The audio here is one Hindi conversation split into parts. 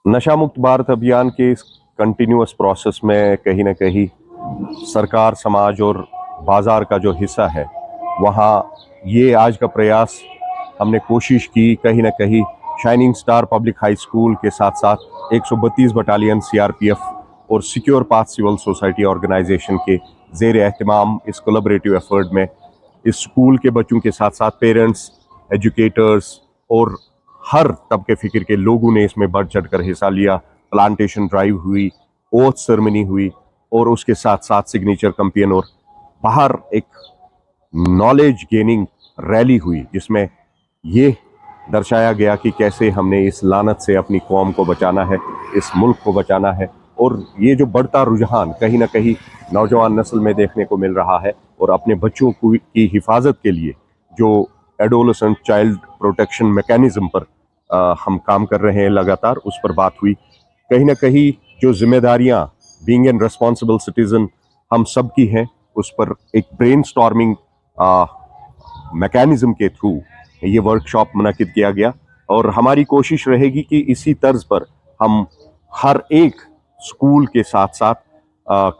नशा मुक्त भारत अभियान के इस कंटिन्यूअस प्रोसेस में कहीं ना कहीं सरकार, समाज और बाजार का जो हिस्सा है, वहाँ ये आज का प्रयास हमने कोशिश की कहीं ना कहीं Shining Star Public High School के साथ साथ 132 बटालियन सीआरपीएफ और Secure Path civil society organisation के ज़ेर एहतमाम इस कोलैबोरेटिव एफर्ट में इस स्कूल के बच्चों के साथ साथ पेरेंट्स, एजुकेटर्स और हर तबके फ़िक्र के लोगों ने इसमें बढ़ चढ़ कर हिस्सा लिया। प्लांटेशन ड्राइव हुई, ओथ सेरेमनी हुई और उसके साथ साथ सिग्नेचर कैंपेन और बाहर एक नॉलेज गेनिंग रैली हुई, जिसमें ये दर्शाया गया कि कैसे हमने इस लानत से अपनी कौम को बचाना है, इस मुल्क को बचाना है। और ये जो बढ़ता रुझान कहीं ना कहीं नौजवान नस्ल में देखने को मिल रहा है और अपने बच्चों की हिफाजत के लिए जो एडोलेसेंट चाइल्ड प्रोटेक्शन मैकेनिज्म पर हम काम कर रहे हैं लगातार, उस पर बात हुई। कहीं ना कहीं जो जिम्मेदारियां बीइंग एन रिस्पॉन्सिबल सिटीजन हम सब की हैं, उस पर एक ब्रेनस्टॉर्मिंग मैकेनिज्म के थ्रू ये वर्कशॉप मुनक्किद किया गया और हमारी कोशिश रहेगी कि इसी तर्ज पर हम हर एक स्कूल के साथ साथ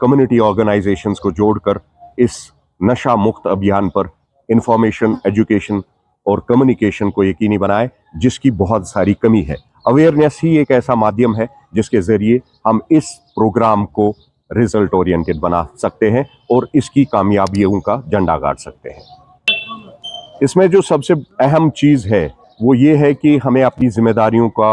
कम्युनिटी ऑर्गेनाइजेशंस को जोड़कर इस नशा मुक्त अभियान पर इंफॉर्मेशन, एजुकेशन और कम्युनिकेशन को यकीनी बनाए, जिसकी बहुत सारी कमी है। अवेयरनेस ही एक ऐसा माध्यम है जिसके ज़रिए हम इस प्रोग्राम को रिजल्ट ओरिएंटेड बना सकते हैं और इसकी कामयाबियों का झंडा गाड़ सकते हैं। इसमें जो सबसे अहम चीज़ है वो ये है कि हमें अपनी जिम्मेदारियों का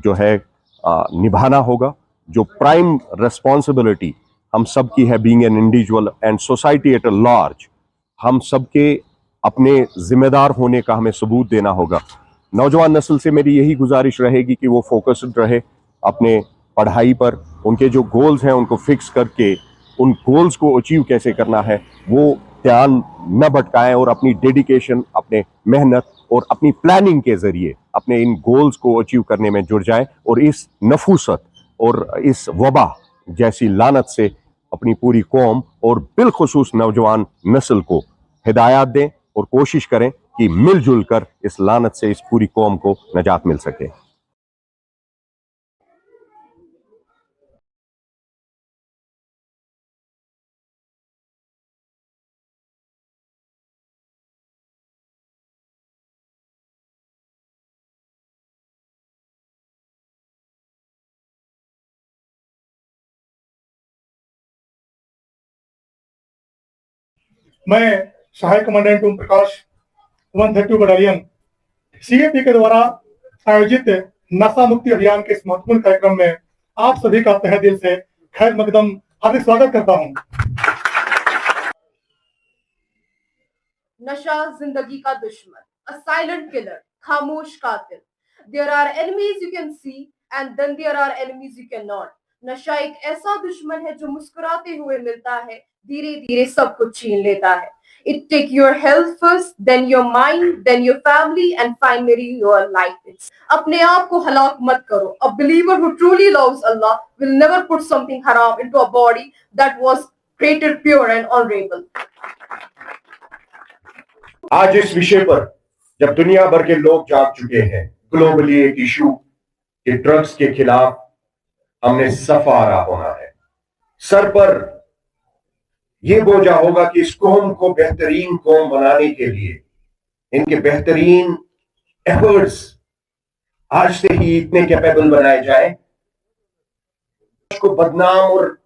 जो है निभाना होगा। जो प्राइम रिस्पॉन्सिबिलिटी हम सब की है, being an individual and society at a large, हम सबके अपने जिम्मेदार होने का हमें सबूत देना होगा। नौजवान नस्ल से मेरी यही गुजारिश रहेगी कि वो फोकस्ड रहे अपने पढ़ाई पर, उनके जो गोल्स हैं उनको फिक्स करके उन गोल्स को अचीव कैसे करना है वो ध्यान न भटकाएं और अपनी डेडिकेशन, अपने मेहनत और अपनी प्लानिंग के जरिए अपने इन गोल्स को अचीव करने में जुड़ जाएं और इस नफूसत और इस वबा जैसी लानत से अपनी पूरी कौम और बिलखुसूस नौजवान नस्ल को हिदायत दें और कोशिश करें कि मिलजुल कर इस लानत से इस पूरी कौम को निजात मिल सके। मैं सहायक commandant Om Prakash 132 battalion CAP के द्वारा आयोजित नशा मुक्ति अभियान के इस महत्वपूर्ण कार्यक्रम में आप सभी का तहे दिल से खैर मकदम हार्दिक स्वागत करता हूं। नशा जिंदगी का दुश्मन, a silent killer, खामोश कातिल। There are enemies you can see and then there are enemies you cannot. नशा एक ऐसा दुश्मन है जो मुस्कुराते हुए मिलता है, धीरे धीरे सब कुछ छीन लेता है। It take your health first, then your mind, then your family and finally your life. अपने आप को हलाक मत करो। A believer who truly loves Allah will never put something haram into a body that was created pure and honorable. आज इस विषय पर जब दुनिया भर के लोग जाग चुके हैं, ग्लोबली एक इशू कि ड्रग्स के खिलाफ हमने सफारा होना है। सर पर यह बोझा होगा कि इस कौम को बेहतरीन कौम बनाने के लिए इनके बेहतरीन एफर्ट्स आज से ही इतने कैपेबल बनाए जाए, को बदनाम और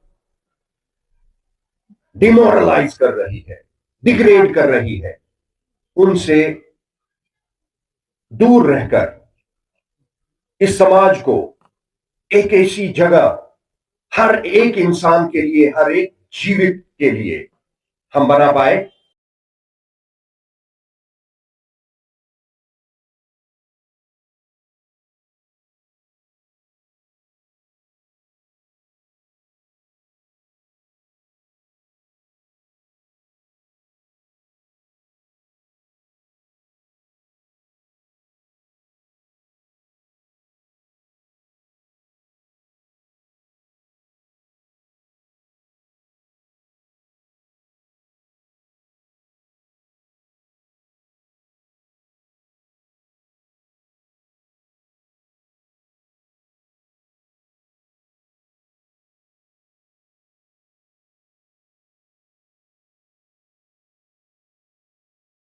डिमोरलाइज कर रही है, डिग्रेड कर रही है, उनसे दूर रहकर इस समाज को एक ऐसी जगह हर एक इंसान के लिए, हर एक जीवित के लिए हम बना पाए